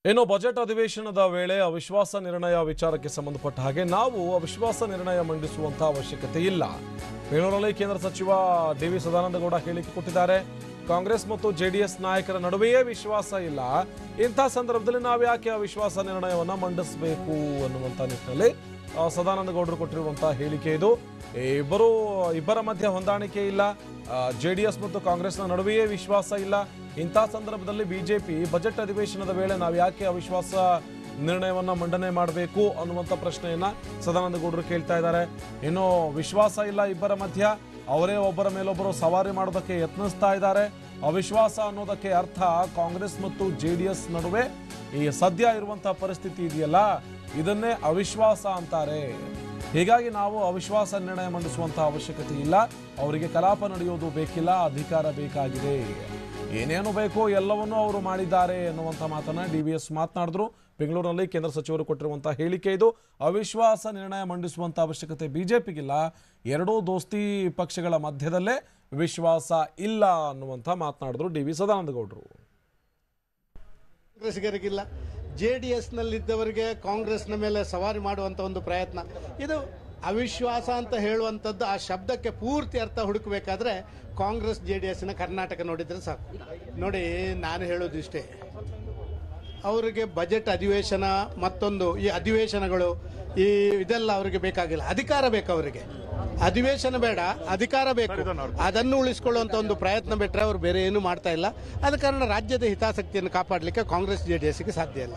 ಇನ್ನು ಬಜೆಟ್ ಅಧಿವೇಶನದ ವೇಳೆ ಅವಿಶ್ವಾಸ ನಿರ್ಣಯ ವಿಚಾರಕ್ಕೆ ಸಂಬಂಧಪಟ್ಟ ಹಾಗೆ ನಾವು ಅವಿಶ್ವಾಸ ನಿರ್ಣಯ ಮಂಡಿಸುವಂತಹ ಅವಶ್ಯಕತೆ ಇಲ್ಲ. ಬೆಂಗಳೂರಲ್ಲಿ ಕೇಂದ್ರ ಸಚಿವ ಡಿ.ವಿ. ಸದಾನಂದಗೌಡ ಹೇಳಿಕೆ ಕೊಟ್ಟಿದ್ದಾರೆ. ಕಾಂಗ್ರೆಸ್ ಮತ್ತು ಜೆಡಿಎಸ್ ನಾಯಕರ ನಡುವೆಯೇ ವಿಶ್ವಾಸ ಇಲ್ಲ. ಇಂಥ ಸಂದರ್ಭದಲ್ಲಿ ನಾವು ಯಾಕೆ ಅವಿಶ್ವಾಸ ನಿರ್ಣಯವನ್ನ ಮಂಡಿಸಬೇಕು ಅನ್ನುವಂಥ ನಿಟ್ಟಿನಲ್ಲಿ ಸದಾನಂದಗೌಡರು ಕೊಟ್ಟಿರುವಂತಹ ಹೇಳಿಕೆ ಇದು. ಇಬ್ಬರ ಮಧ್ಯೆ ಹೊಂದಾಣಿಕೆ ಇಲ್ಲ. ಜೆಡಿಎಸ್ ಮತ್ತು ಕಾಂಗ್ರೆಸ್ನ ನಡುವೆಯೇ ವಿಶ್ವಾಸ ಇಲ್ಲ. ಇಂಥ ಸಂದರ್ಭದಲ್ಲಿ ಬಿಜೆಪಿ ಬಜೆಟ್ ಅಧಿವೇಶನದ ವೇಳೆ ನಾವು ಯಾಕೆ ಅವಿಶ್ವಾಸ ನಿರ್ಣಯವನ್ನ ಮಂಡನೆ ಮಾಡಬೇಕು ಅನ್ನುವಂಥ ಪ್ರಶ್ನೆಯನ್ನ ಸದಾನಂದಗೌಡರು ಕೇಳ್ತಾ ಇದ್ದಾರೆ. ಇನ್ನು ವಿಶ್ವಾಸ ಇಲ್ಲ ಇಬ್ಬರ ಮಧ್ಯ, ಅವರೇ ಒಬ್ಬರ ಮೇಲೊಬ್ಬರು ಸವಾರಿ ಮಾಡೋದಕ್ಕೆ ಯತ್ನಿಸ್ತಾ ಇದ್ದಾರೆ. ಅವಿಶ್ವಾಸ ಅನ್ನೋದಕ್ಕೆ ಅರ್ಥ ಕಾಂಗ್ರೆಸ್ ಮತ್ತು ಜೆಡಿಎಸ್ ನಡುವೆ ಈ ಸದ್ಯ ಇರುವಂತಹ ಪರಿಸ್ಥಿತಿ ಇದೆಯಲ್ಲ, ಇದನ್ನೇ ಅವಿಶ್ವಾಸ ಅಂತಾರೆ. ಹೀಗಾಗಿ ನಾವು ಅವಿಶ್ವಾಸ ನಿರ್ಣಯ ಮಂಡಿಸುವಂತಹ ಅವಶ್ಯಕತೆ ಇಲ್ಲ. ಅವರಿಗೆ ಕಲಾಪ ನಡೆಯೋದು ಬೇಕಿಲ್ಲ, ಅಧಿಕಾರ ಬೇಕಾಗಿದೆ. ಏನೇನು ಬೇಕೋ ಎಲ್ಲವನ್ನೂ ಅವರು ಮಾಡಿದ್ದಾರೆ ಎನ್ನುವಂಥ ಮಾತನ್ನ ಡಿ.ವಿ.ಎಸ್ ಮಾತನಾಡಿದ್ರು. ಬೆಂಗಳೂರಿನಲ್ಲಿ ಕೇಂದ್ರ ಸಚಿವರು ಕೊಟ್ಟಿರುವಂತಹ ಹೇಳಿಕೆ ಇದು. ಅವಿಶ್ವಾಸ ನಿರ್ಣಯ ಮಂಡಿಸುವಂಥ ಅವಶ್ಯಕತೆ ಬಿಜೆಪಿಗಿಲ್ಲ. ಎರಡೂ ದೋಸ್ತಿ ಪಕ್ಷಗಳ ಮಧ್ಯದಲ್ಲೇ ವಿಶ್ವಾಸ ಇಲ್ಲ ಅನ್ನುವಂಥ ಮಾತನಾಡಿದ್ರು ಡಿ.ವಿ. ಸದಾನಂದಗೌಡರು. ಕಾಂಗ್ರೆಸ್ಗರಿಗಿಲ್ಲ, ಜೆಡಿಎಸ್ನಲ್ಲಿದ್ದವರಿಗೆ ಕಾಂಗ್ರೆಸ್ನ ಮೇಲೆ ಸವಾರಿ ಮಾಡುವಂಥ ಒಂದು ಪ್ರಯತ್ನ ಇದು. ಅವಿಶ್ವಾಸ ಅಂತ ಹೇಳುವಂಥದ್ದು ಆ ಶಬ್ದಕ್ಕೆ ಪೂರ್ತಿ ಅರ್ಥ ಹುಡುಕಬೇಕಾದ್ರೆ ಕಾಂಗ್ರೆಸ್ ಜೆಡಿಎಸ್ನ ಕರ್ನಾಟಕ ನೋಡಿದರೆ ಸಾಕು. ನೋಡಿ, ನಾನು ಹೇಳೋದು ಇಷ್ಟೇ, ಅವರಿಗೆ ಬಜೆಟ್ ಅಧಿವೇಶನ ಮತ್ತೊಂದು ಈ ಅಧಿವೇಶನಗಳು ಇದೆಲ್ಲ ಅವರಿಗೆ ಬೇಕಾಗಿಲ್ಲ. ಅಧಿಕಾರ ಬೇಕು ಅವರಿಗೆ. ಅಧಿವೇಶನ ಬೇಡ, ಅಧಿಕಾರ ಬೇಕು. ಅದನ್ನು ಉಳಿಸಿಕೊಳ್ಳುವಂಥ ಒಂದು ಪ್ರಯತ್ನ ಬಿಟ್ಟರೆ ಅವರು ಬೇರೆ ಏನು ಮಾಡ್ತಾ ಇಲ್ಲ. ಆದ ಕಾರಣ ರಾಜ್ಯದ ಹಿತಾಸಕ್ತಿಯನ್ನು ಕಾಪಾಡಲಿಕ್ಕೆ ಕಾಂಗ್ರೆಸ್ ಜೆಡಿಎಸ್ಗೆ ಸಾಧ್ಯ ಇಲ್ಲ.